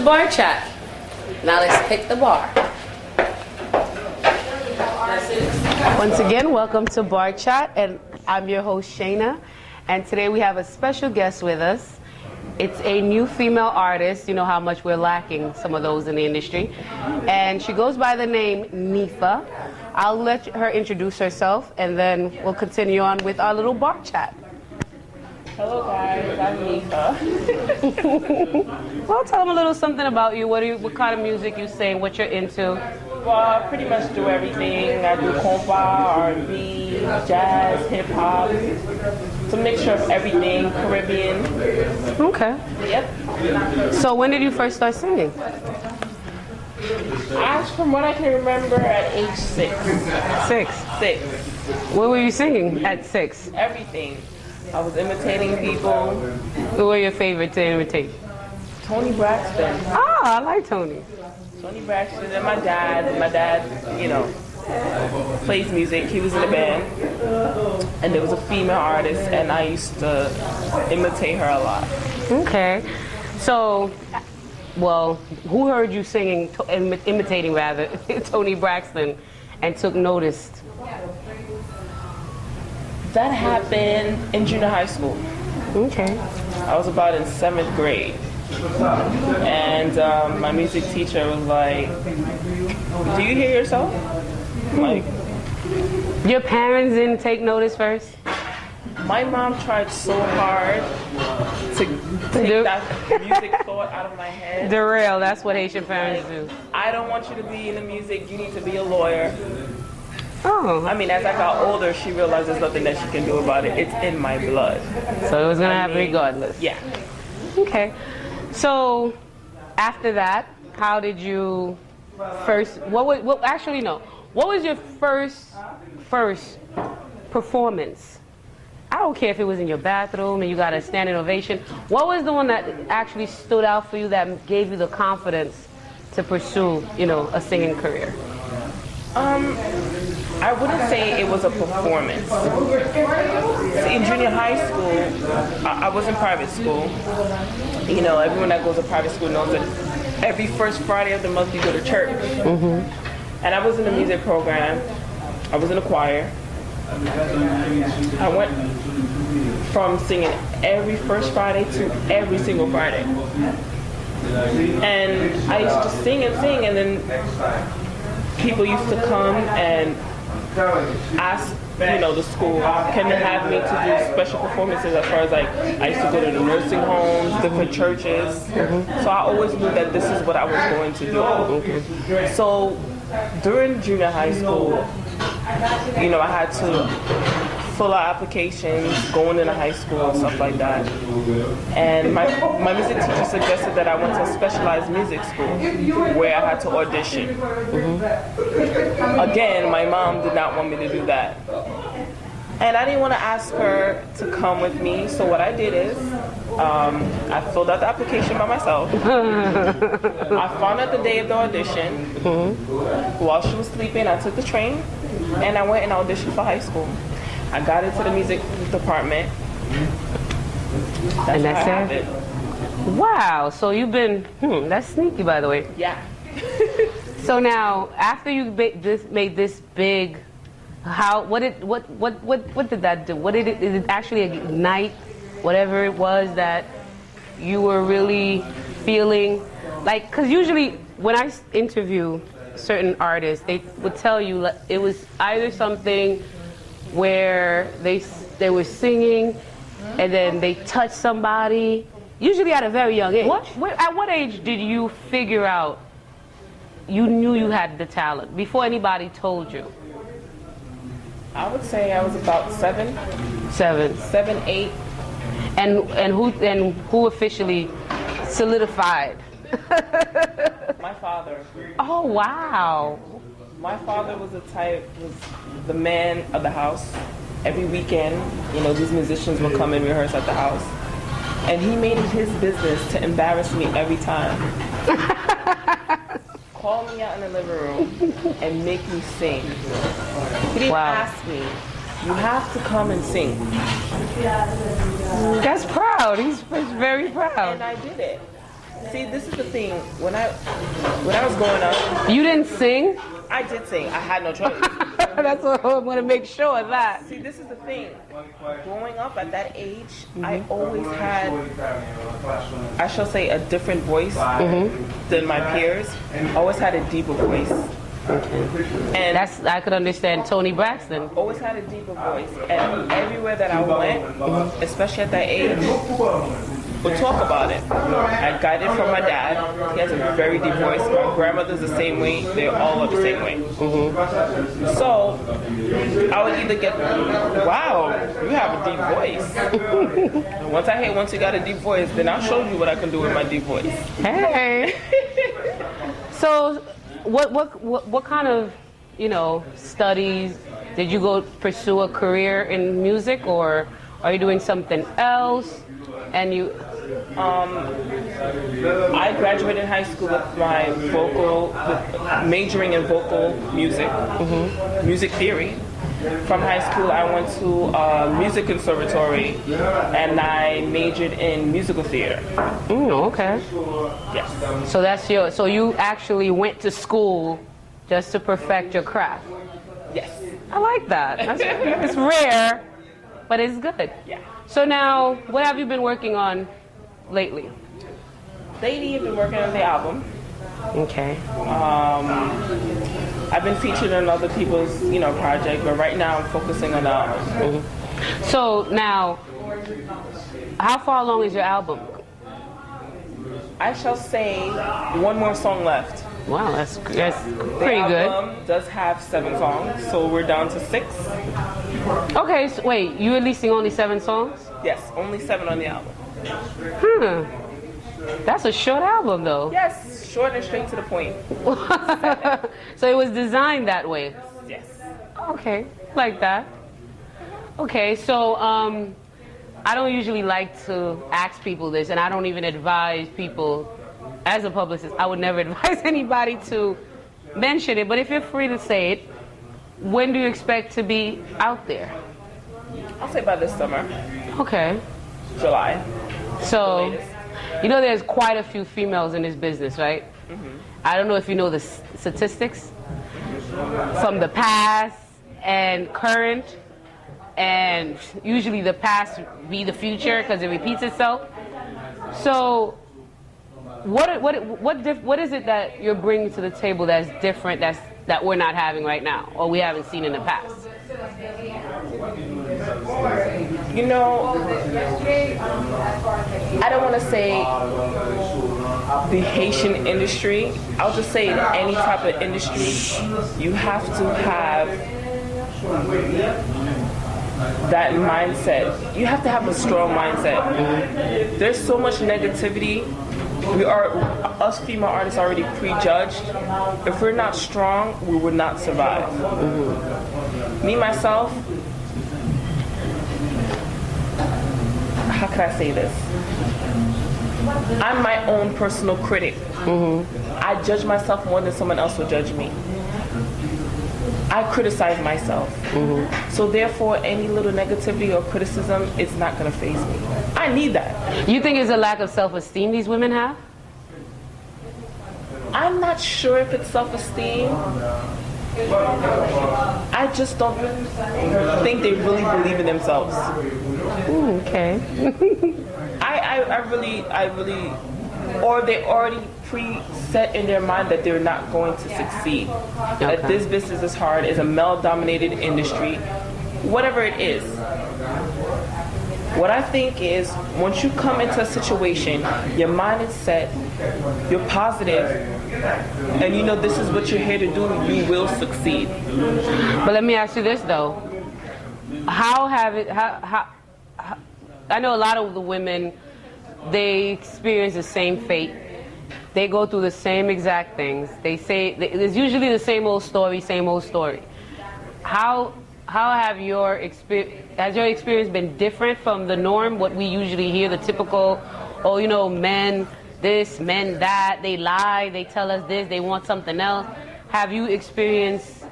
Bar Chat. Now let's pick the bar. Once again, welcome to Bar Chat, and I'm your host, Cheyna. And today we have a special guest with us. It's a new female artist. You know how much we're lacking some of those in the industry. And she goes by the name Neefah. I'll let her introduce herself, and then we'll continue on with our little bar chat. Hello guys, I'm Nifa. Well, tell them a little something about you. What kind of music you sing, what you're into. Well, I pretty much do everything. I do Konpa, R&B, jazz, hip hop. It's a mixture of everything, Caribbean. Okay. Yep. So when did you first start singing? From what I can remember, at age 6. 6. 6. What were you singing at 6? Everything. I was imitating people. Who were your favorite to imitate? Tony Braxton. Ah, I like Tony. Tony Braxton and my dad. My dad, you know, plays music. He was in a band. And there was a female artist, and I used to imitate her a lot. Okay. So, well, who heard you singing, imitating rather, Tony Braxton, and took notice? That happened in junior high school. Okay. I was about in 7th grade. And my music teacher was like, "Do you hear yourself?" I'm like, your parents didn't take notice first? my mom tried so hard to take that music thought out of my head. Derail, that's what Haitian parents do. I don't want you to be in the music, you need to be a lawyer. Oh. I mean, as I got older, she realized there's nothing that she can do about it. It's in my blood. So it was going to happen regardless. Yeah. Okay. So after that, how did you first, what was your first performance? I don't care if it was in your bathroom and you got a standing ovation. What was the one that actually stood out for you that gave you the confidence to pursue, a singing career? I wouldn't say it was a performance. In junior high school, I was in private school. Everyone that goes to private school knows that every first Friday of the month you go to church. Mm-hmm. And I was in the music program. I was in a choir. I went from singing every first Friday to every single Friday. And I used to sing, and then people used to come and ask, the school, can they have me to do special performances as far as I used to go to the nursing homes, different churches. Mm-hmm. So I always knew that this is what I was going to do. Okay. So during junior high school, I had to fill out applications, going into high school and stuff like that. And my music teacher suggested that I went to a specialized music school where I had to audition. Mm-hmm. Again, my mom did not want me to do that. And I didn't want to ask her to come with me, so what I did is I filled out the application by myself. I found out the day of the audition. Mm-hmm. While she was sleeping, I took the train and I went and auditioned for high school. I got into the music department. That's it. Wow, so you've been, that's sneaky, by the way. Yeah. So now, after you made this big, what did that do? Did it actually ignite whatever it was that you were really feeling? Like, because usually when I interview certain artists, they would tell you it was either something where they were singing and then they touched somebody, usually at a very young age. At what age did you figure out you knew you had the talent before anybody told you? I would say I was about 7. 7, 8. And who officially solidified? My father. Oh wow. My father was the man of the house. Every weekend, these musicians would come and rehearse at the house. And he made it his business to embarrass me every time. Call me out in the living room and make me sing. He didn't ask me, you have to come and sing. That's proud. He's very proud. And I did it. See, this is the thing. When I was growing up, You didn't sing? I did sing. I had no choice. That's what I'm going to make sure of that. See, this is the thing. Growing up at that age, I always had, I shall say, a different voice than my peers. Always had a deeper voice. And I could understand Tony Braxton. always had a deeper voice. And everywhere that I went, especially at that age, would talk about it. I got it from my dad. He has a very deep voice. My grandmother's the same way. They all are the same way. So I would either get, wow, you have a deep voice. Once you got a deep voice, then I'll show you what I can do with my deep voice. Hey. So what kind of, studies did you go pursue a career in music, or are you doing something else? And I graduated high school with my majoring in vocal music, music theory. From high school, I went to music conservatory, and I majored in musical theater. Okay. Yes. So you actually went to school just to perfect your craft. Yes. I like that. It's rare, but it's good. Yeah. So now, what have you been working on lately? Lately, I've been working on the album. Okay. I've been featured on other people's, project, but right now I'm focusing on the album. So now, how far along is your album? I shall say one more song left. Wow, that's pretty The good. album does have 7 songs, so we're down to 6. Okay, so wait, you releasing only 7 songs? Yes, only 7 on the album. That's a short album, though. Yes, short and straight to the point. So it was designed that way. Yes. Okay, like that. Okay, so I don't usually like to ask people this, and I don't even advise people. As a publicist, I would never advise anybody to mention it, but if you're free to say it, when do you expect to be out there? I'll say by this summer. Okay. July. So, there's quite a few females in this business, right? I don't know if you know the statistics from the past and current, and usually the past be the future because it repeats itself. So, what is it that you're bringing to the table that's different, that we're not having right now, or we haven't seen in the past? I don't want to say the Haitian industry. I'll just say in any type of industry, you have to have that mindset. You have to have a strong mindset. There's so much negativity. Us female artists already prejudged. If we're not strong, we would not survive. Me, myself, how can I say this? I'm my own personal critic. I judge myself more than someone else will judge me. I criticize myself. So therefore, any little negativity or criticism, it's not going to faze me. I need that. You think it's a lack of self-esteem these women have? I'm not sure if it's self-esteem. I just don't think they really believe in themselves. Okay. I really, or they already preset in their mind that they're not going to succeed. That this business is hard, is a male-dominated industry, whatever it is. What I think is, once you come into a situation, your mind is set, you're positive, and this is what you're here to do, you will succeed. But let me ask you this though: how I know a lot of the women, they experience the same fate. They go through the same exact things. They say it's usually the same old story, same old story. How has your experience been different from the norm? What we usually hear, the typical, men this, men that, they lie, they tell us this, they want something else. How have your experience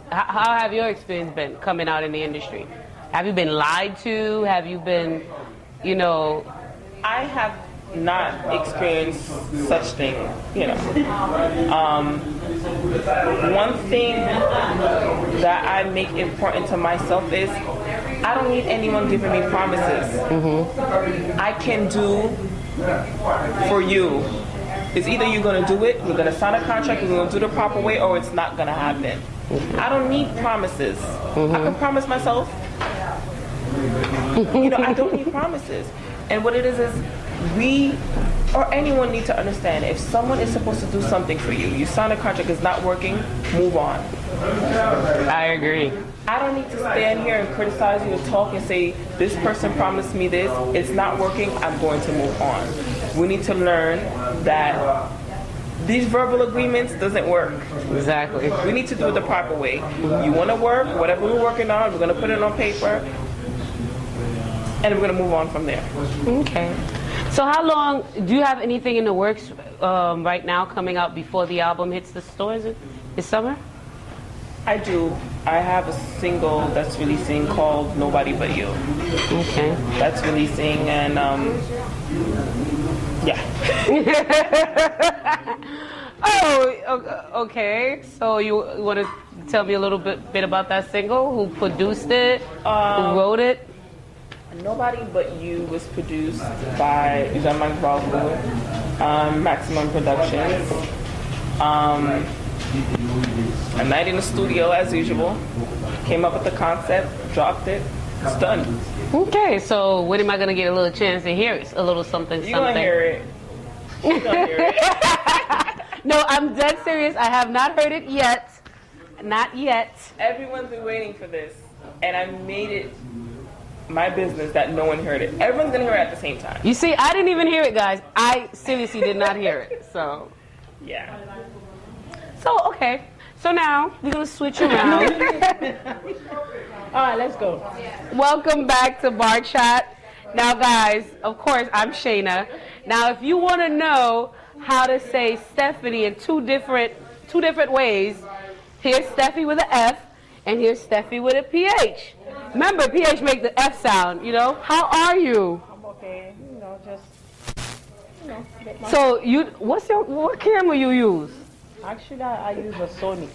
been coming out in the industry? Have you been lied to? Have you been, I have not experience such thing, you know. One thing that I make important to myself is I don't need anyone giving me promises. I can do for you. It's either you're going to do it, you're going to sign a contract, you're going to do the proper way, or it's not going to happen. I don't need promises. I can promise myself. You know, I don't need promises. And what it is we or anyone need to understand, if someone is supposed to do something for you, you sign a contract, it's not working, move on. I agree. I don't need to stand here and criticize you or talk and say, this person promised me this, it's not working, I'm going to move on. We need to learn that these verbal agreements doesn't work. Exactly. We need to do it the proper way. You want to work, whatever we're working on, we're going to put it on paper, and we're going to move on from there. Okay. So how long, do you have anything in the works right now coming out before the album hits the stores this summer? I do. I have a single that's releasing called Nobody But You. Okay. That's releasing, and yeah. Oh, okay. So you want to tell me a little bit about that single? Who produced it? Who wrote it? Nobody But You was produced by Jean-Marc Valentine, Maximum Productions. A night in the studio as usual. Came up with the concept, dropped it, it's done. Okay, so when am I gonna get a little chance to hear it? A little something, You're gonna hear it. You're gonna hear it. No, I'm dead serious. I have not heard it yet. Not yet. Everyone's been waiting for this, and I made it my business that no one heard it. Everyone's gonna hear it at the same time. You see, I didn't even hear it, guys. I seriously did not hear it. So, yeah. So okay. So now we're gonna switch around. All right, let's go. Welcome back to Bar Chat. Now, guys, of course, I'm Cheyna. Now, if you want to know how to say Stephanie in two different ways, here's Steffi with an F, and here's Steffi with a PH. Remember, PH make the F sound. You know. How are you? I'm okay. You know, just make my... So what camera you use? Actually, I use a Sony.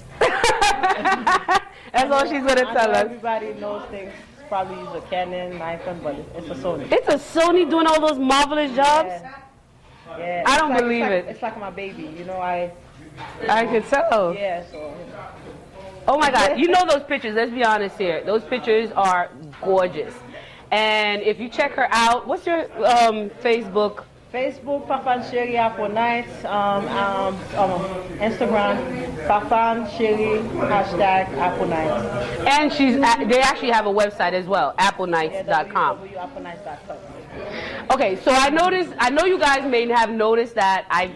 That's all she's gonna tell us. Everybody knows things. Probably use a Canon, Nikon, but it's a Sony. It's a Sony doing all those marvelous jobs. Yeah. I don't believe it. It's like my baby. You know, I can tell. Yeah. So. Oh my God! You know those pictures. Let's be honest here. Those pictures are gorgeous. And if you check her out, what's your Facebook? Facebook, Fafane Chérie Apple Night. Instagram, Fafane Chérie #Apple Night. And they actually have a website as well, applenights.com. www.applenights.com. Okay, so I know you guys may have noticed that I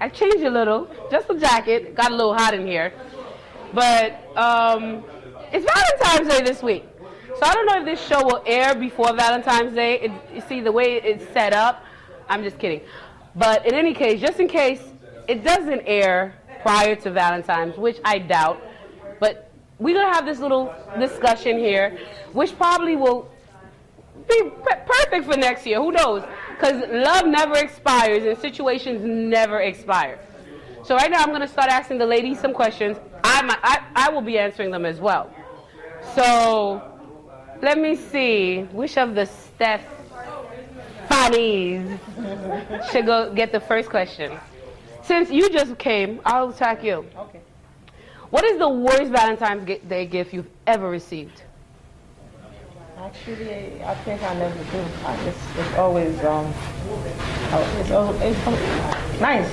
changed a little, just the jacket, got a little hot in here. But it's Valentine's Day this week. So I don't know if this show will air before Valentine's Day. You see the way it's set up. I'm just kidding. But in any case, just in case it doesn't air prior to Valentine's, which I doubt, but we're going to have this little discussion here, which probably will be perfect for next year. Who knows? Because love never expires and situations never expire. So right now I'm going to start asking the ladies some questions. I will be answering them as well. So let me see. Which of the Stephanies should go get the first question? Since you just came, I'll attack you. Okay. What is the worst Valentine's Day gift you've ever received? Actually, I think I never do. It's always it's nice.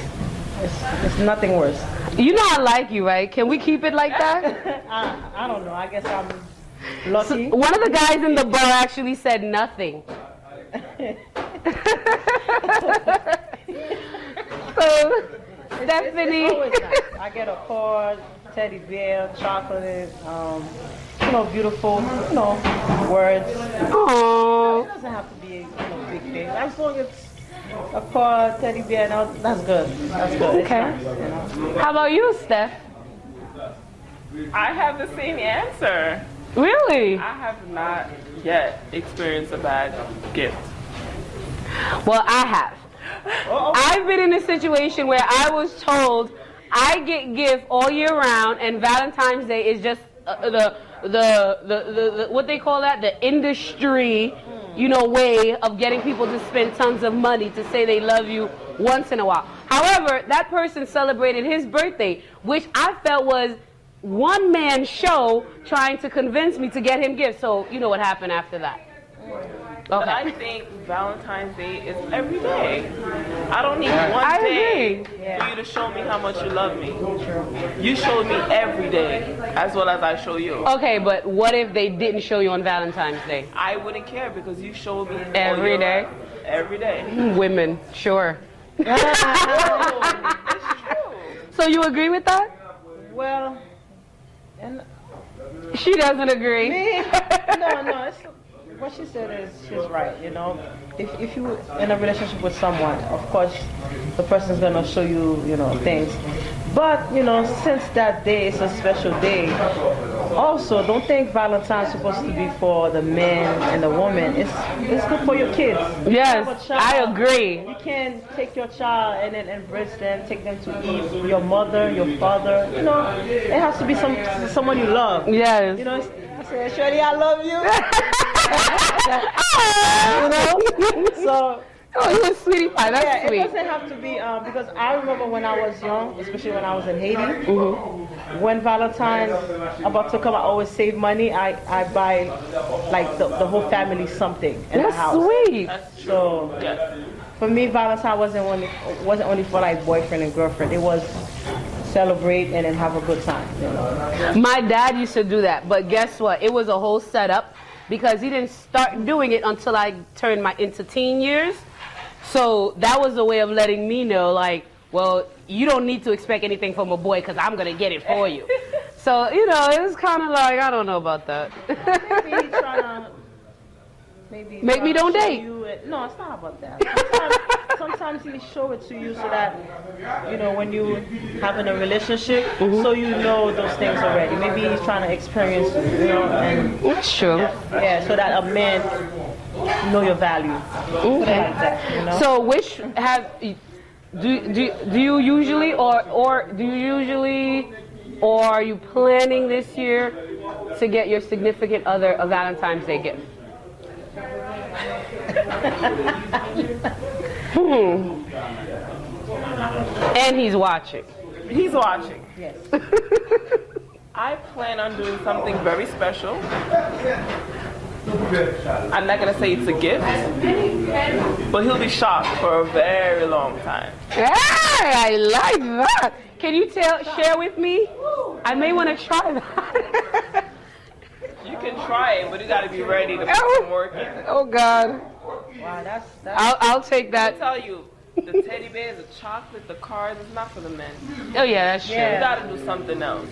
It's nothing worse. You know I like you, right? Can we keep it like that? I don't know. I guess I'm lucky. So one of the guys in the bar actually said nothing. So, Stephanie. It's always nice. I get a card, teddy bear, chocolate, beautiful, words. Aww. It doesn't have to be big things. As long as it's a card, teddy bear, that's good. That's good. Okay. It's nice, How about you, Steph? I have the same answer. Really? I have not yet experienced a bad gift. Well, I have. I've been in a situation where I was told I get gifts all year round, and Valentine's Day is just the what they call that, the industry, way of getting people to spend tons of money to say they love you once in a while. However, that person celebrated his birthday, which I felt was one man show trying to convince me to get him gifts. So you know what happened after that. But I think Valentine's Day is every day. I don't need one day for you to show me how much you love me. You showed me every day, as well as I show you. Okay, but what if they didn't show you on Valentine's Day? I wouldn't care because you showed me every day. Every day. Women, sure. It's true. So you agree with that? Well, and she doesn't agree. Me? No. What she said is she's right. If you're in a relationship with someone, of course, the person's gonna show you, things. But since that day is a special day, also don't think Valentine's supposed to be for the man and the woman. It's good for your kids. Yes, I agree. You can take your child and then embrace them, take them to eat. Your mother, your father. It has to be someone you love. Yes. I say, Shirley, I love you. So. Oh, you're a sweetie pie. That's sweet. It doesn't have to be because I remember when I was young, especially when I was in Haiti. When Valentine about to come, I always save money. I buy like the whole family something in the house. That's sweet. So for me, Valentine wasn't only for like boyfriend and girlfriend. It was celebrate and then have a good time. My dad used to do that, but guess what? It was a whole setup because he didn't start doing it until I turned into teen years. So that was a way of letting me know, like, well, you don't need to expect anything from a boy because I'm going to get it for you. So, it was kind of like, I don't know about that. Maybe he's trying to make me don't date. No, it's not about that. Sometimes he show it to you so that, when you having a relationship, so you know those things already. Maybe he's trying to experience, and that's true. Yeah, so that a man know your value. Okay. Like that, So which do you usually or are you planning this year to get your significant other a Valentine's Day gift? And he's watching. He's watching. Yes. I plan on doing something very special. I'm not going to say it's a gift, but he'll be shocked for a very long time. Hey, I like that. Can you share with me? I may want to try that. You can try it, but you got to be ready to put some work in. Oh, God. Wow, that's I'll take that. I tell you, the teddy bears, the chocolate, the cards, it's not for the men. Oh, yeah, that's true. You got to do something else.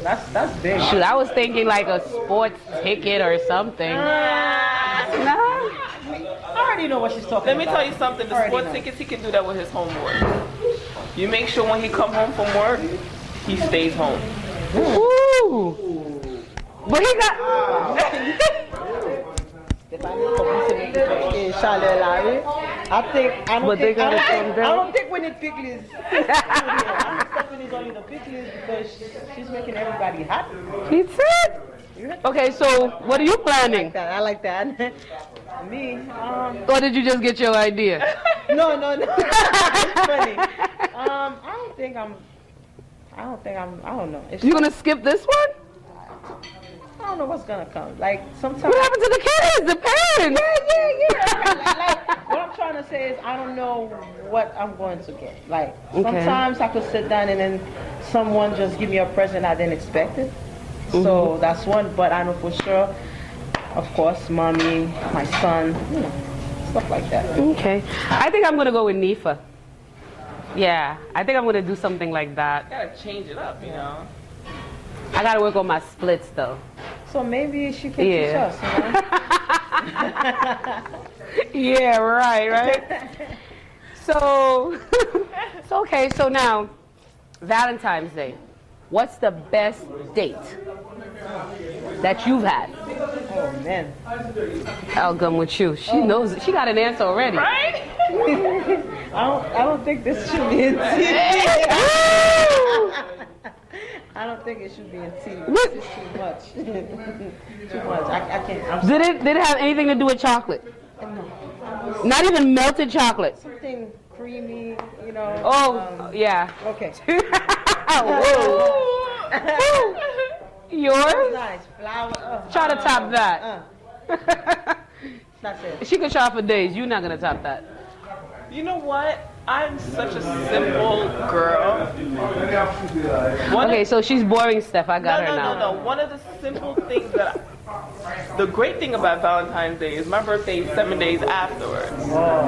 That's big. Shoot, I was thinking like a sports ticket or something. No? I already know what she's talking about. Let me tell you something. The sports tickets, he can do that with his homework. You make sure when he come home from work, he stays home. Ooh. But he got... I don't think when it pickles, Stephanie's only the pickles because she's making everybody happy. That's it. Okay, so what are you planning? I like that. Me, or did you just get your idea? No. It's funny. I don't know. You gonna skip this one? I don't know what's gonna come. Like sometimes. What happened to the kids? The parents? Yeah. Like what I'm trying to say is I don't know what I'm going to get. Like sometimes I could sit down and then someone just give me a present I didn't expect it. So that's one. But I know for sure, of course, mommy, my son, stuff like that. Okay. I think I'm gonna go with Nifa. Yeah, I think I'm gonna do something like that. You gotta change it up, I gotta work on my splits though. So maybe she can teach us, Yeah, right. So okay, so now, Valentine's Day. what's the best date that you've had? Oh man. I'll come with you. She knows it. She got an answer already. Right? I don't think this should be in TV. I don't think it should be in TV. What? It's too much. Too much. I can't. Did it have anything to do with chocolate? No. Not even melted chocolate. Something creamy, you know. Oh, yeah. Okay. Whoa. Yours? Nice flour. Try to top that. That's it. She could try for days. You're not gonna top that. You know what? I'm such a simple girl. Okay, so she's boring stuff. I got her now. No. One of the simple things the great thing about Valentine's Day is my birthday is 7 days afterwards.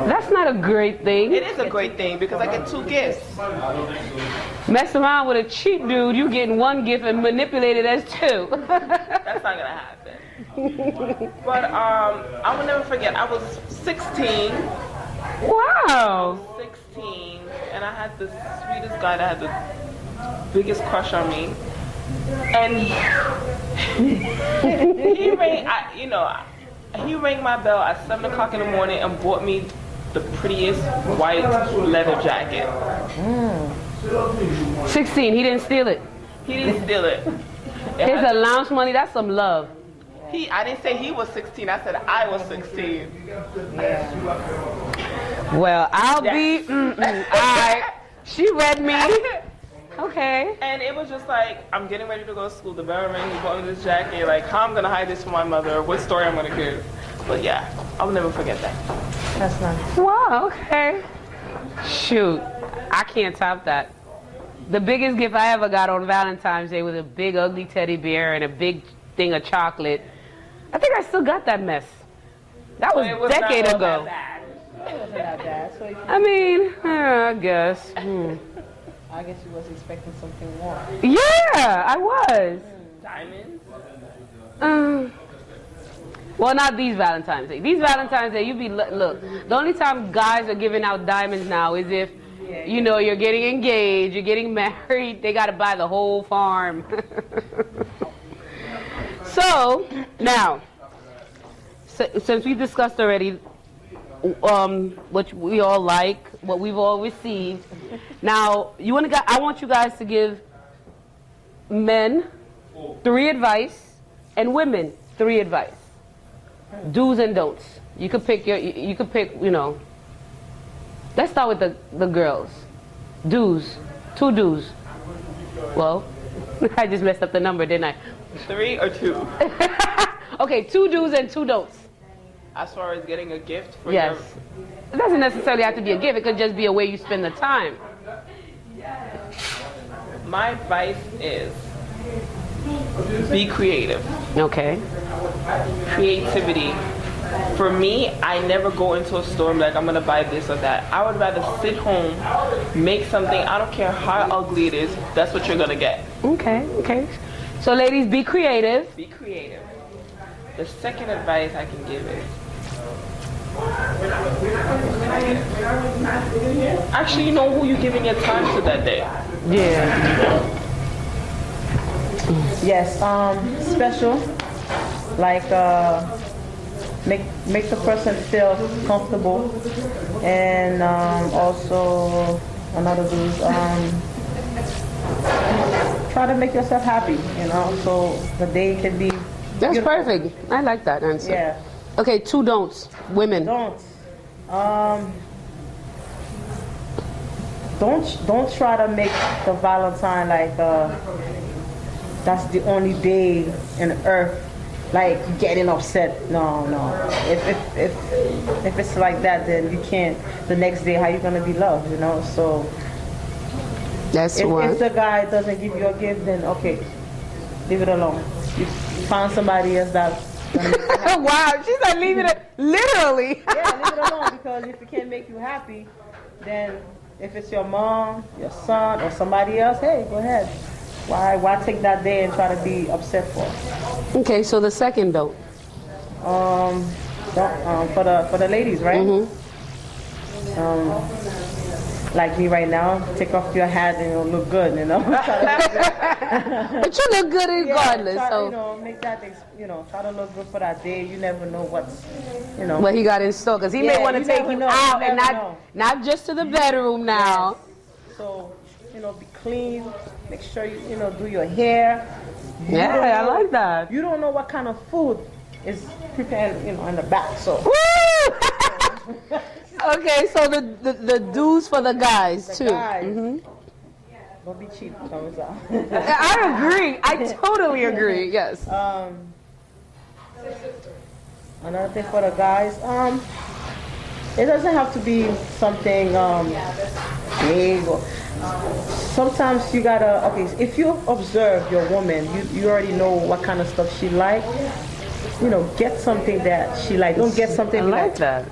That's not a great thing. It is a great thing because I get 2 gifts. Mess around with a cheap dude, you getting 1 gift and manipulate it as 2. That's not gonna happen. But I will never forget. I was 16. Wow. 16, and I had the sweetest guy that had the biggest crush on me. And he rang my bell at 7 o'clock in the morning and bought me the prettiest white leather jacket. 16, he didn't steal it. He didn't steal it. His allowance money, that's some love. I didn't say he was 16, I said I was 16. Well, I'll be, alright. She read me. Okay. And it was just like, I'm getting ready to go to school. The bell rang, he bought me this jacket. Like, how I'm gonna hide this from my mother? What story I'm gonna give? But yeah, I'll never forget that. That's nice. Wow, okay. Shoot, I can't top that. The biggest gift I ever got on Valentine's Day was a big ugly teddy bear and a big thing of chocolate. I think I still got that mess. That was a decade ago. It wasn't that bad. So I mean, I guess. I guess you was expecting something more. Yeah, I was. Diamonds? Well, not these Valentine's Day. These Valentine's Day, you be, look, the only time guys are giving out diamonds now is if, you know, you're getting engaged, you're getting married, they got to buy the whole farm. So, now, since we discussed already what we all like, what we've all received, now, I want you guys to give men 3 advice and women 3 advice. Do's and don'ts. You could pick you know. Let's start with the girls. Do's. 2 do's. Well, I just messed up the number, didn't I? 3 or 2? Okay, 2 do's and 2 don'ts. As far as getting a gift for Yes. It doesn't necessarily have to be a gift. It could just be a way you spend the time. My advice is be creative. Okay. Creativity. For me, I never go into a store and be like, I'm gonna buy this or that. I would rather sit home, make something. I don't care how ugly it is. That's what you're gonna get. Okay. So ladies, be creative. Be creative. The second advice I can give is, actually, you know who you're giving your time to that day. Yeah. Yes, special, like make the person feel comfortable, and also another do is try to make yourself happy, you know, so the day can be That's beautiful. perfect. I like that answer. Yeah. Okay, 2 don'ts. Women. Don't try to make the Valentine like that's the only day in earth, like getting upset. No. If it's like that, then you can't. The next day, how you gonna be loved? You know. So That's if one. the guy doesn't give you a gift, then okay, leave it alone. You find somebody else that's gonna make you happy. Wow, she said leave it literally. Yeah, leave it alone, because if it can't make you happy, then if it's your mom, your son, or somebody else, hey, go ahead. Why take that day and try to be upset for it? Okay, so the second don't. For the ladies, right? like me right now, take off your hat and it'll look good, you know. But you look good regardless. Try, So you know, make that, try to look good for that day. You never know what's, what he got in store, because he may want to take you out and not just to the bedroom now. Yes. So, be clean. Make sure you, do your hair. I like that. You don't know what kind of food is prepared, in the back. So. Okay, so the dues for the guys too. Guys. Don't be cheap. I agree. I totally agree. Yes. Another thing for the guys. It doesn't have to be something big. Sometimes you gotta. Okay, if you observe your woman, you already know what kind of stuff she like. Get something that she like. Don't get something I like that.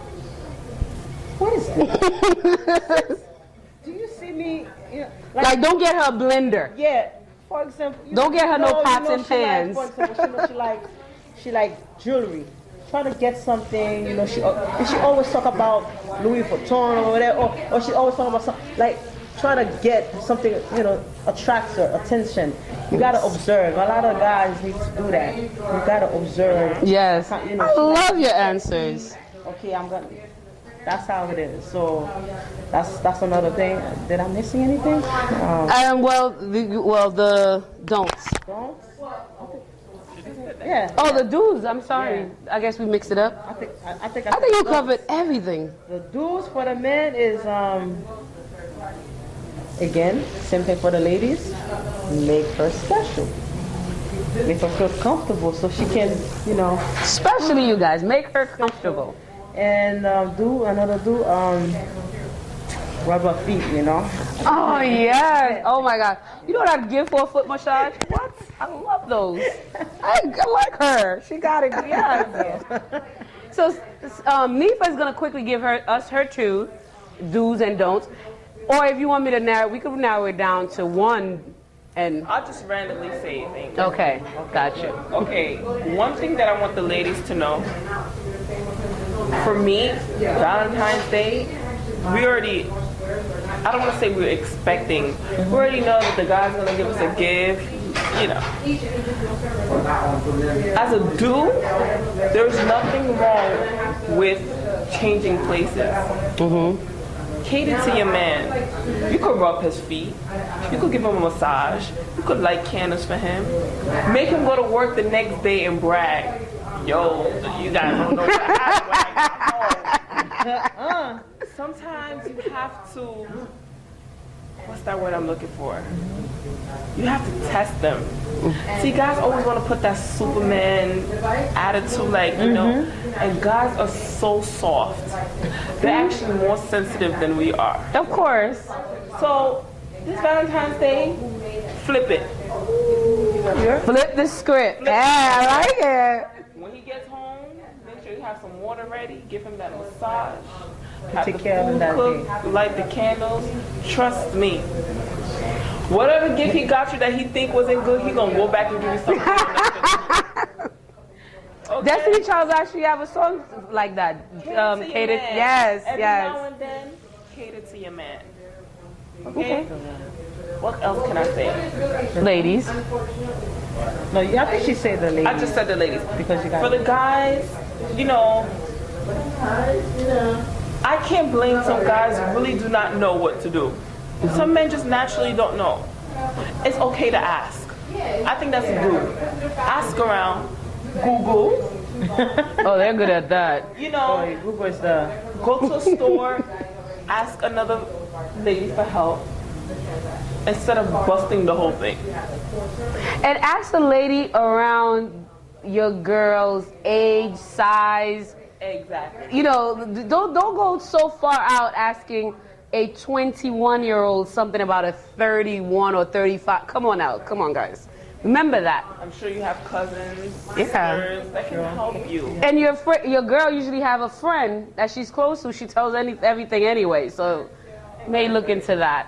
What is that? Do you see me? Like, don't get her a blender. Yeah. For example. Don't get her no pots and pans. For example, she like jewelry. Try to get something. She always talk about Louis Vuitton or whatever, or she always talk about something like. Try to get something, attracts her attention. You gotta observe. A lot of guys need to do that. You gotta observe. Yes. I love your answers. Okay, that's how it is. So that's another thing. Did I missing anything? The don'ts. Don'ts? Yeah. Oh, the do's. I'm sorry. Yeah. I guess we mixed it up. I think you covered everything. The do's for the men is again, same thing for the ladies. Make her special. Make her feel comfortable so she can, Especially you guys, make her comfortable. And rub her feet, Oh, yes. Oh, my God. You know what I'd give for a foot massage? What? I love those. I like her. She got it. Yes. So, Neefah is going to quickly give us her two do's and don'ts. Or if you want me to we could narrow it down to one. And I'll just randomly say things. Okay, gotcha. Okay, one thing that I want the ladies to know. For me, Valentine's Day, I don't want to say we're expecting. We already know that the guy's going to give us a gift, As a do, there's nothing wrong with changing places. Cater to your man. You could rub his feet. You could give him a massage. You could light candles for him. Make him go to work the next day and brag. Yo, you guys don't know what I Sometimes you have to, what's that word I'm looking for? You have to test them. See, guys always want to put that Superman attitude, and guys are so soft. They're actually more sensitive than we are. Of course. So, this Valentine's Day, flip it. Flip the script. I like it. When he gets home, make sure you have some water ready. Give him that massage. Take care of him that day. Light the candles. Trust me. Whatever gift he got you that he think wasn't good, he gonna go back and give you something. Okay. Destiny Child's actually have a song like that. Cater, yes, Every now and then, cater to your man. Okay. What else can I say? Ladies. No, I think she said the ladies. I just said the ladies. Because you got for the guys, I can't blame some guys who really do not know what to do. Some men just naturally don't know. It's okay to ask. I think that's good. Ask around. Google. Oh, they're good at that. Google is go to a store, ask another lady for help instead of busting the whole thing. And ask the lady around your girl's age, size. Exactly. Don't go so far out asking a 21-year-old something about a 31 or 35. Come on out. Come on, guys. Remember that. I'm sure you have cousins, sisters that can help you. And your girl usually have a friend that she's close to. She tells everything anyway. So may look into that.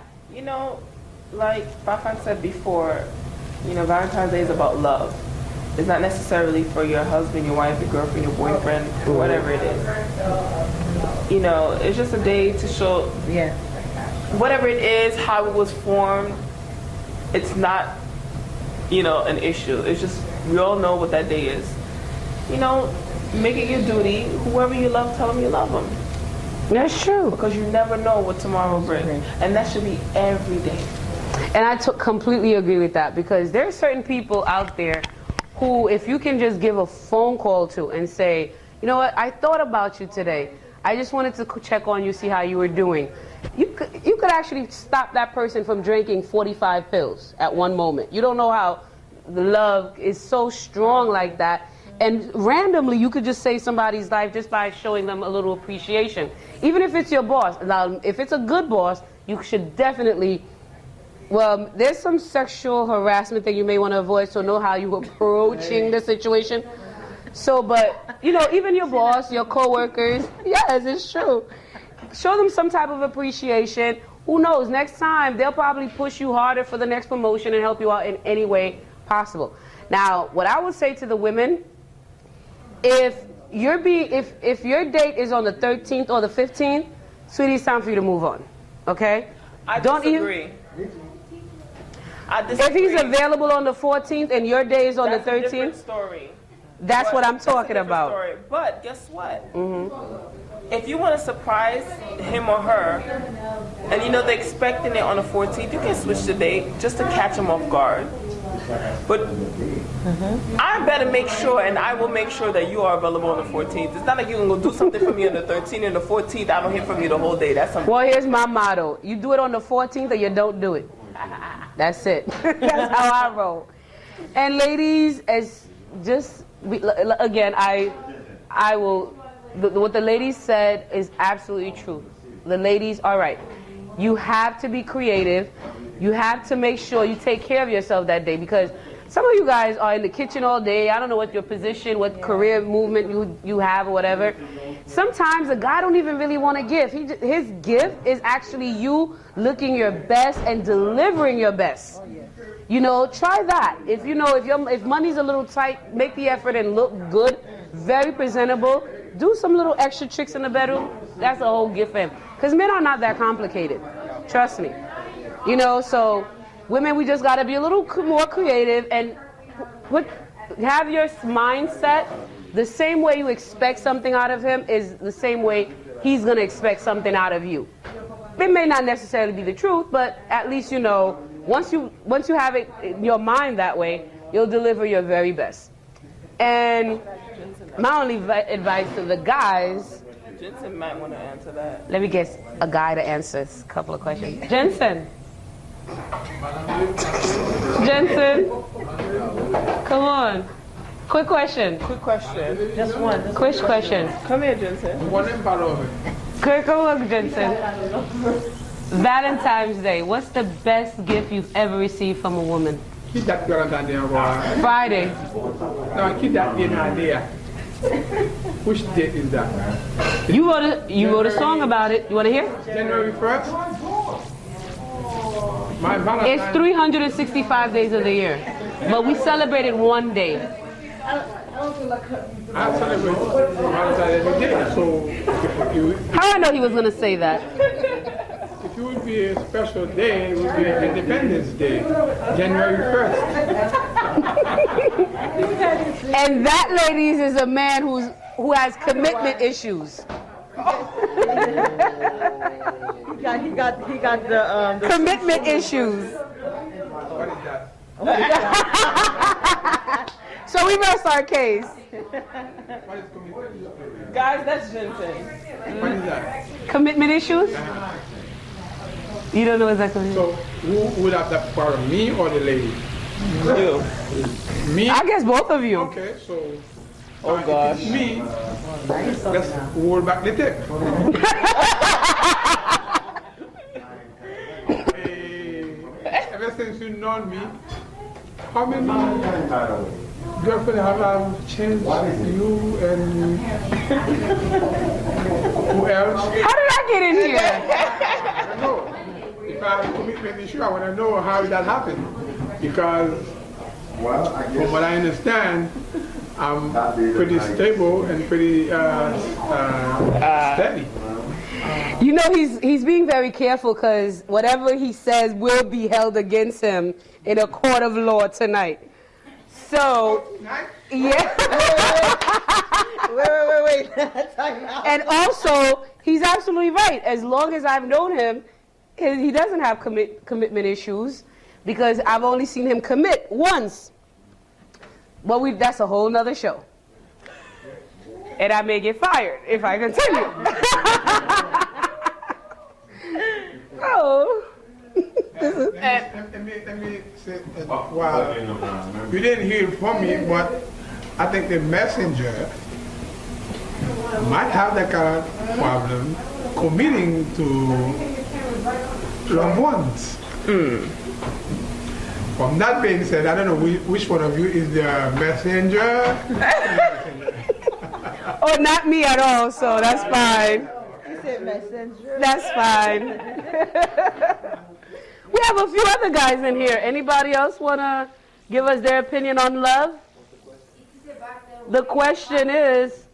Like Fafane said before, Valentine's Day is about love. It's not necessarily for your husband, your wife, your girlfriend, your boyfriend, whatever it is. It's just a day to show whatever it is, how it was formed, it's not, you know, an issue. It's just, we all know what that day is. You know, make it your duty. Whoever you love, tell them you love them. That's true. Because you never know what tomorrow brings. And that should be every day. And I completely agree with that, because there are certain people out there who, if you can just give a phone call to and say, you know what, I thought about you today. I just wanted to check on you, see how you were doing. You could actually stop that person from drinking 45 pills at one moment. You don't know how the love is so strong like that. And randomly, you could just save somebody's life just by showing them a little appreciation. Even if it's your boss. Now, if it's a good boss, you should definitely, well, there's some sexual harassment that you may want to avoid, so know how you're approaching the situation. So, but, you know, even your boss, your coworkers, yes, it's true. Show them some type of appreciation. Who knows, next time, they'll probably push you harder for the next promotion and help you out in any way possible. Now, what I would say to the women, if your date is on the 13th or the 15th, sweetie, it's time for you to move on, okay? I disagree. If he's available on the 14th and your day is on the 13th, a different story. That's what I'm talking about. Story. But guess what? If you want to surprise him or her, and you know they're expecting it on the 14th, you can switch the date just to catch them off guard. But I better make sure, and I will make sure that you are available on the 14th. It's not like you can go do something for me on the 13th and the 14th. I don't hear from you the whole day. That's something. Well, here's my motto: you do it on the 14th, or you don't do it. That's it. That's how I roll. And ladies, again, I will. What the ladies said is absolutely true. The ladies are right. You have to be creative. You have to make sure you take care of yourself that day, because some of you guys are in the kitchen all day. I don't know what your position, what career movement you have or whatever. Sometimes a guy don't even really want to give. His gift is actually you looking your best and delivering your best. You know, try that. If money's a little tight, make the effort and look good, very presentable. Do some little extra tricks in the bedroom. That's a whole gift for him. Because men are not that complicated. Trust me. You know, so women, we just got to be a little more creative and have your mindset the same way you expect something out of him is the same way he's going to expect something out of you. It may not necessarily be the truth, but at least you know, once you have it in your mind that way, you'll deliver your very best. And my only advice to the guys... Jensen might want to answer that. Let me get a guy to answer a couple of questions. Jensen. Jensen. Come on. Quick question. Just one. Quick question. Come here, Jensen. Come on, Jensen. Valentine's Day. What's the best gift you've ever received from a woman? Keep that Valentine Day. Friday. No, keep that day idea. Which date is that? You wrote a song about it. You want to hear? January 1st? My Valentine. It's 365 days of the year, but we celebrated one day. I celebrate Valentine every day, so... How I know he was going to say that? If it would be a special day, it would be Independence Day, January 1st. And that, ladies, is a man who has commitment issues. He got the commitment issues. What is that? So we rest our case. What is commitment? Guys, that's Jensen. What is that? Commitment issues? You don't know exactly. So who would have that power, me or the lady? You. Me? I guess both of you. Okay, so... Oh gosh. If it's me, let's hold back the tape. Ever since you known me, how many girlfriends have I changed you and who else? How did I get in here? I don't know. If I have a commitment issue, I want to know how that happened. Because from what I understand, I'm pretty stable and pretty steady. You know, he's being very careful because whatever he says will be held against him in a court of law tonight. So, yeah. Wait. Time out. And also, he's absolutely right. As long as I've known him, he doesn't have commitment issues because I've only seen him commit once. But that's a whole nother show. And I may get fired if I continue. Oh. Let me say, well, you didn't hear it from me, but I think the messenger might have that kind of problem committing to loved ones. From that being said, I don't know which one of you is the messenger. Oh, not me at all, so that's fine. You said messenger. That's fine. We have a few other guys in here. Anybody else want to give us their opinion on love? The question is,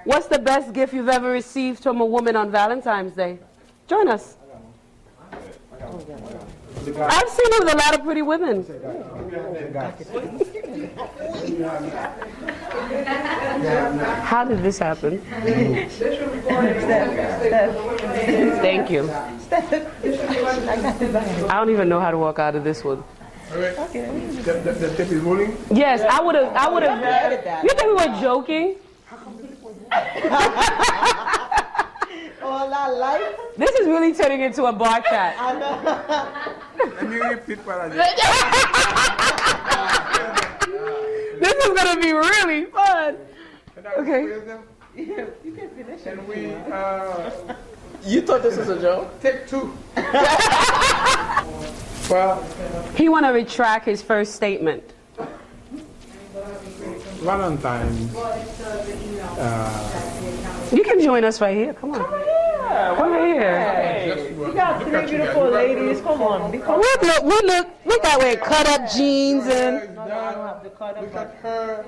what's the best gift you've ever received from a woman on Valentine's Day? Join us. I've seen you with a lot of pretty women. How did this happen? Thank you. I don't even know how to walk out of this one. Okay. The tip is rolling? Yes, I would have. You think we were joking? All our life. This is really turning into a bar chat. Let me repeat what I just. This is going to be really fun. Okay. You can finish Can we You thought this was a joke? take two? Well, He want to retract his first statement. Valentine. You can join us right here. Come on. Come right here. You got three beautiful ladies. Come on. Look that way. Cut up jeans and I don't have the cut Look up. at her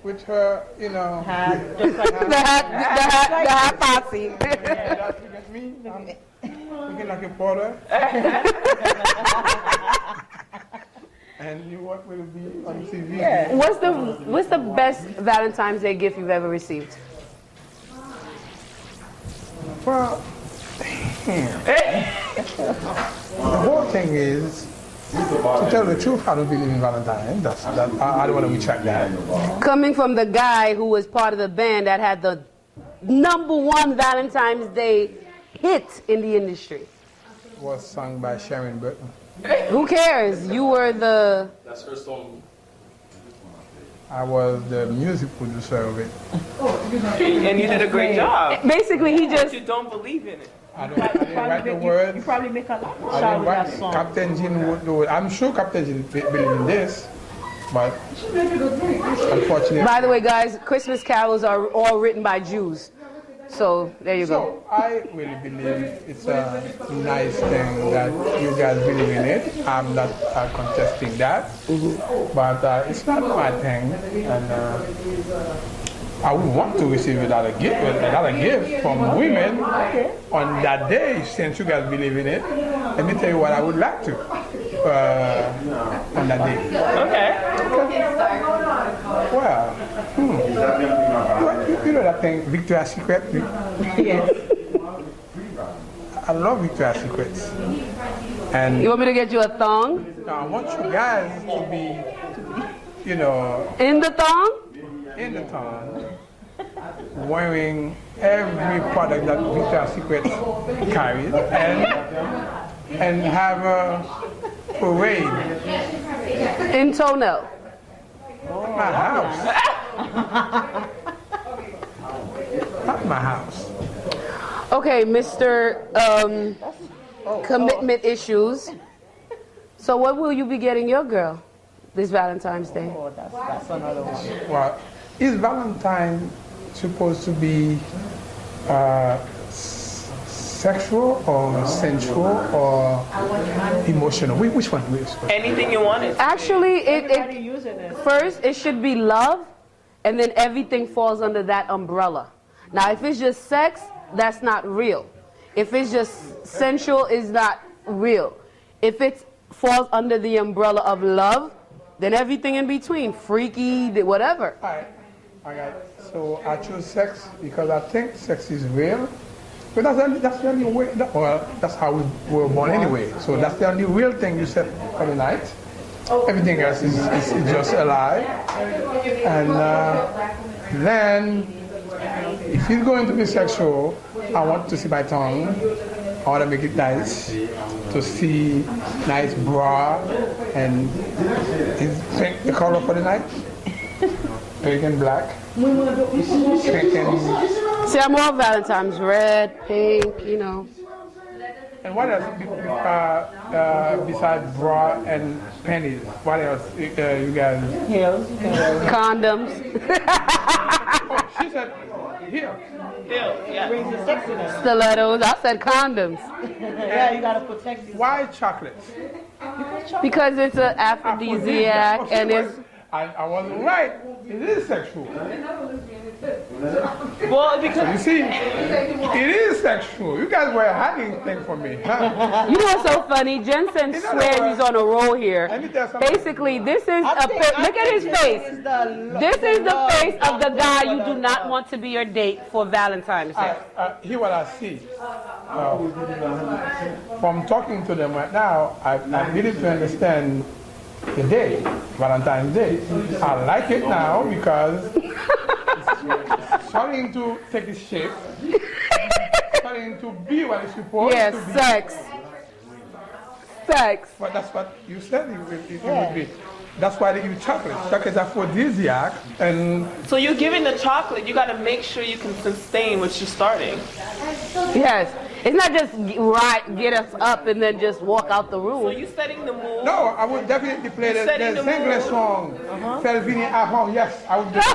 with her, you know. Hat, just like the hat posse. Look at me. I'm looking like a porter. And you what will be on TV? Yeah. What's the best Valentine's Day gift you've ever received? Well, damn. The whole thing is, to tell the truth, I don't believe in Valentine. I don't want to retract that. Coming from the guy who was part of the band that had the #1 Valentine's Day hit in the industry. Was sung by Sharon Burton. Who cares? You were the... That's her song. I was the music producer of it. And you did a great job. Basically, he But just... you don't believe in it. I didn't write the words. You probably make a lot I of didn't shot with write that it. song. Captain Jean would do it. I'm sure Captain Jean believe in this, but unfortunately. By the way, guys, Christmas carols are all written by Jews. So, there you go. So I really believe it's a nice thing that you guys believe in it. I'm not contesting that, but it's not my thing, and I would want to receive another gift from women on that day. Since you guys believe in it, let me tell you what I would like to on that day. Okay. Well, you know that thing, Victoria's Secret? Yes. I love Victoria's Secrets. And You want me to get you a thong? I want you guys to be, you know, In the thong? in the town, wearing every product that Victoria's Secret carries, and have a parade In Tonel. at my house. At my house. Okay, Mr. Commitment Issues. So what will you be getting your girl this Valentine's Day? Oh, that's another one. Well, is Valentine supposed to be sexual or sensual or emotional? Which one? Anything you wanted. Actually, Everybody using it. first it should be love, and then everything falls under that umbrella. Now, if it's just sex, that's not real. If it's just sensual, it's not real. If it falls under the umbrella of love, then everything in between, freaky, whatever. All right. So I chose sex because I think sex is real. But that's the only way. Well, that's how we were born anyway. So that's the only real thing you said for the night. Everything else is just a lie. And then, if it's going to be sexual, I want to see my tongue. I want to make it nice. To see nice bra and is pink the color for the night. Pink and black. Pink and... See, I'm all Valentine's, red, pink, you know. And what else besides bra and panties? What else you guys? Heels. Condoms. Oh, she said heels. Yeah. Brings the sexiness. Stilettos. I said condoms. Yeah, you gotta put sexy. Why chocolate? Because it's an aphrodisiac and it's... I wasn't right. It is sexual. Well, because You see, it is sexual. You guys were hiding things from me, huh? You know what's so funny? Jensen swears he's on a roll here. Let me tell you something. Basically, this is a look at his face. This is the face of the guy you do not want to be your date for Valentine's Day. Here's what I see. From talking to them right now, I begin to understand the day, Valentine's Day. I like it now because it's starting to take its shape, starting to be what it's supposed to be. Yes, sex. But that's what you said it would be. That's why they give you chocolate. Chocolate is aphrodisiac, and so you're giving the chocolate, you got to make sure you can sustain what you're starting. Yes. It's not just get us up and then just walk out the room. So you setting the mood. no, I would definitely play the English song. Fafane avant, yes, I would do that.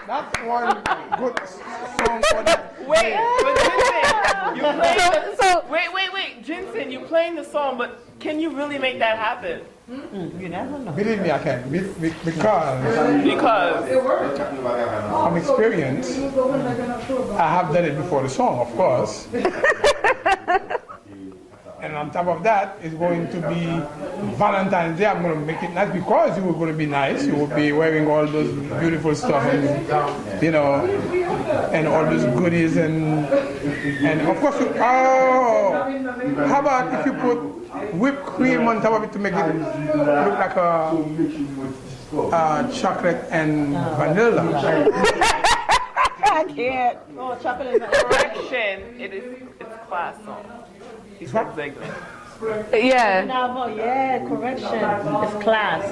That's one good song for that. Wait, but Jensen, you playing wait, Jensen, you playing the song, but can you really make that happen? You never know. Believe me, I can. Because Because from experience, I have done it before the song, of course. And on top of that, it's going to be Valentine's Day. I'm going to make it nice because you were going to be nice. You will be wearing all those beautiful stuff and, you know, and all those goodies and of course, how about if you put whipped cream on top of it to make it look like a chocolate and vanilla? I can't. Oh, chocolate. correction, it's class song. He said Ziegler. Yeah. Yeah, correction. It's class.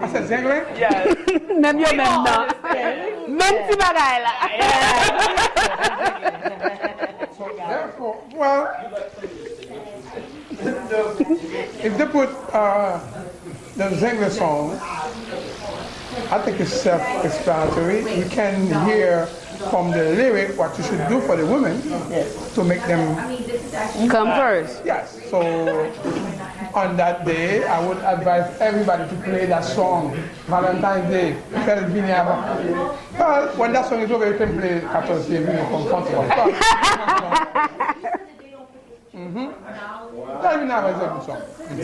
I said Ziegler? Yes. Même yo même non. Même si bagay la. So therefore, well, if they put the Ziegler song, I think it's self-explanatory. You can hear from the lyric what you should do for the women to make them Come first. yes. So on that day, I would advise everybody to play that song, Valentine's Day. Well, when that song is over, you can play 14 Février from Konpa.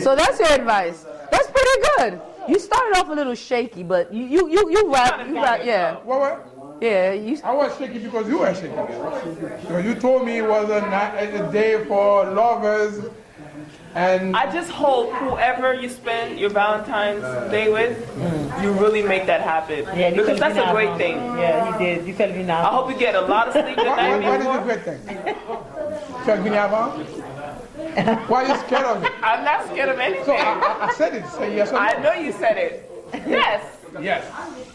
So that's your advice. That's pretty good. You started off a little shaky, but you rap, yeah. What? Yeah, you. I was shaky because you were shaky. So you told me it was a day for lovers, and I just hope whoever you spend your Valentine's Day with, you really make that happen. Yeah, because that's a great thing. Yeah, he did. You felt me now. I hope you get a lot of sleep the night what is the before. great thing? Fafane avant? Why are you scared of it? I'm not scared of anything. So I said it. Say yes or no. I know you said it. Yes. Yes.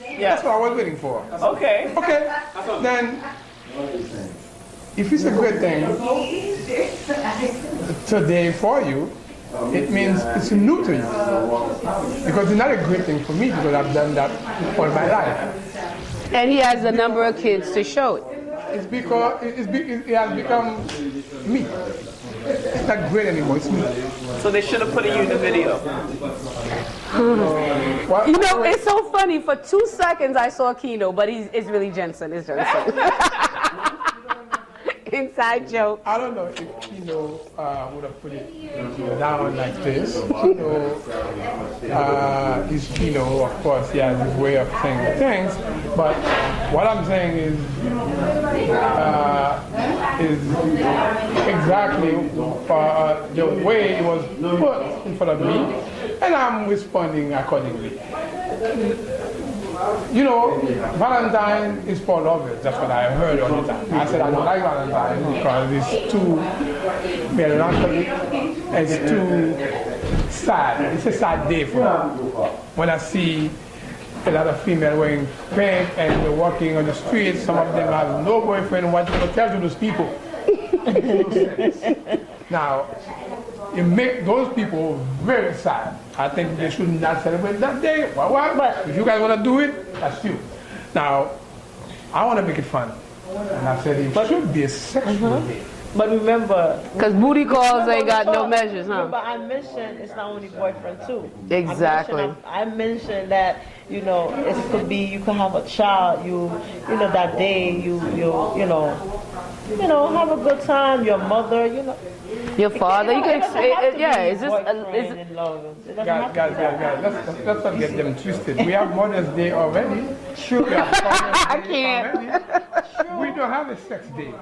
Yes. That's what I was waiting for. Okay. Okay. Then, if it's a great thing today for you, it means it's new to you. Because it's not a great thing for me because I've done that all my life. And he has a number of kids to show it. It's because it has become me. It's not great anymore, it's me. So they should have put you in the video. You know, it's so funny. For 2 seconds, I saw Kino, but it's really Jensen. It's Jensen. inside joke. I don't know if Kino would have put it down like this. Kino is Kino, of course, he has his way of saying things, but what I'm saying is exactly the way it was put in front of me, and I'm responding accordingly. You know, Valentine is for lovers. That's what I heard all the time. I said I don't like Valentine because it's too melancholic. It's too sad. It's a sad day for me. When I see a lot of females wearing pink and they're walking on the street, some of them have no boyfriend. What you gonna tell to those people? Now, it makes those people very sad. I think they should not celebrate that day. Well, but if you guys want to do it, that's you. Now, I want to make it fun. And I said it should be a sexual day. But remember, because booty calls ain't got no measures, huh? Remember, I mentioned it's not only boyfriend too. Exactly. I mentioned that it could be you could have a child. That day you have a good time. Your mother, Your father, you can. It's just. Guys, let's not get them twisted. We have Mother's Day already. Sure. I can't. We don't have a sex day.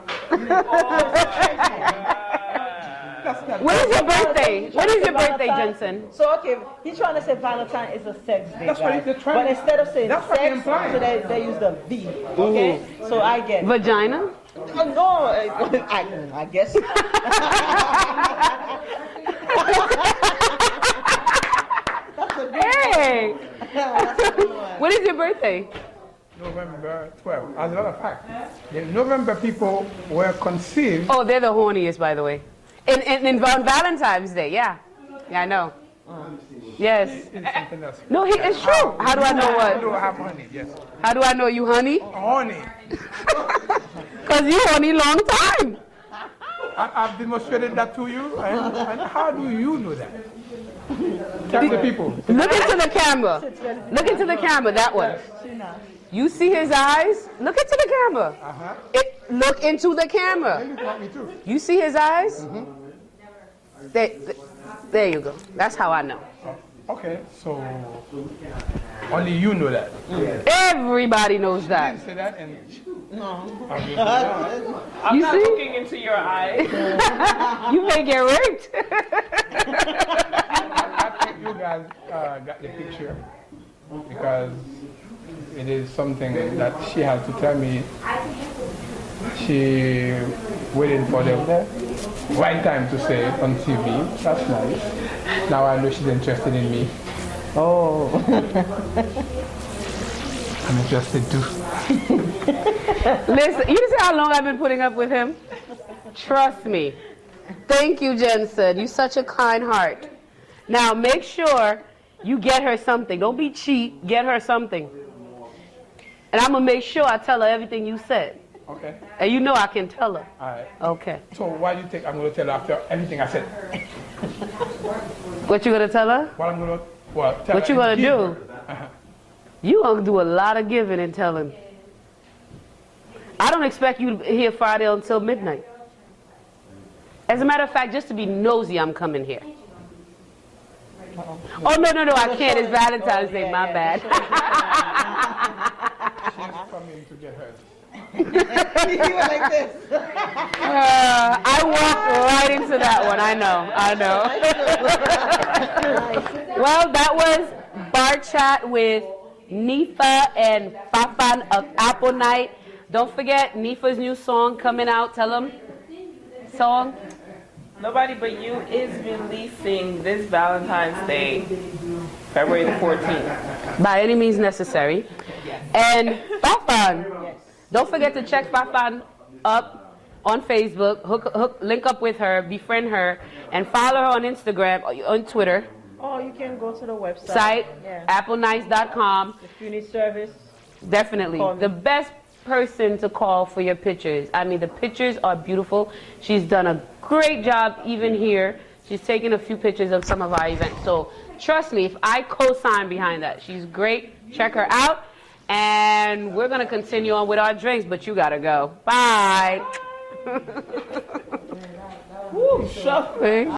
When is your birthday? When is your birthday, Jensen? So okay, he's trying to say Valentine is a sex day. That's what they're trying. But instead of saying that's sex, so they use the V. Okay, so I get vagina. No, I guess. Hey! When is your birthday? November 12th. As a matter of fact, the November people were conceived. Oh, they're the horniest, by the way. On Valentine's Day, yeah. Yeah, I know. Yes. No, it's true. How do I know what? I do have honey, yes. How do I know you honey? Honey. Because you honey long time. I've demonstrated that to you, and how do you know that? Tell the people. Look into the camera. Look into the camera, that one. You see his eyes? Look into the camera. Look into the camera. You see his eyes? There you go. That's how I know. Okay, so only you know that. Everybody knows that. You say that and no. I'm not looking into your eyes. You may get raped. I think you guys got the picture because it is something that she had to tell me. She waited for the right time to say it on TV. That's nice. Now I know she's interested in me. Oh. I'm interested too. Listen, you see how long I've been putting up with him? Trust me. Thank you, Jensen. You're such a kind heart. Now make sure you get her something. Don't be cheap. Get her something. And I'm going to make sure I tell her everything you said. Okay. And you know I can tell her. All right. Okay. So why do you think I'm going to tell her after everything I said? What you going to tell her? What I'm going to tell her. What you going to do? You going to do a lot of giving and telling. I don't expect you to be here Friday until midnight. As a matter of fact, just to be nosy, I'm coming here. Oh, no, I can't. It's Valentine's Day. My bad. She's coming to get hers. You were like this. I walked right into that one. I know. Well, that was Bar Chat with Neefah and Fafane of Apple Night. Don't forget Neefah's new song coming out. Tell them. Song. Nobody But You is releasing this Valentine's Day, February the 14th. By any means necessary. And Fafane. Don't forget to check Fafane up on Facebook, link up with her, befriend her, and follow her on Instagram, on Twitter. Oh, you can go to the website. applenice.com. If you need service. Definitely. The best person to call for your pictures. I mean, the pictures are beautiful. She's done a great job even here. She's taken a few pictures of some of our events. So trust me, if I co-sign behind that, she's great. Check her out. And we're going to continue on with our drinks, but you got to go. Bye. Woo, shuffle. See?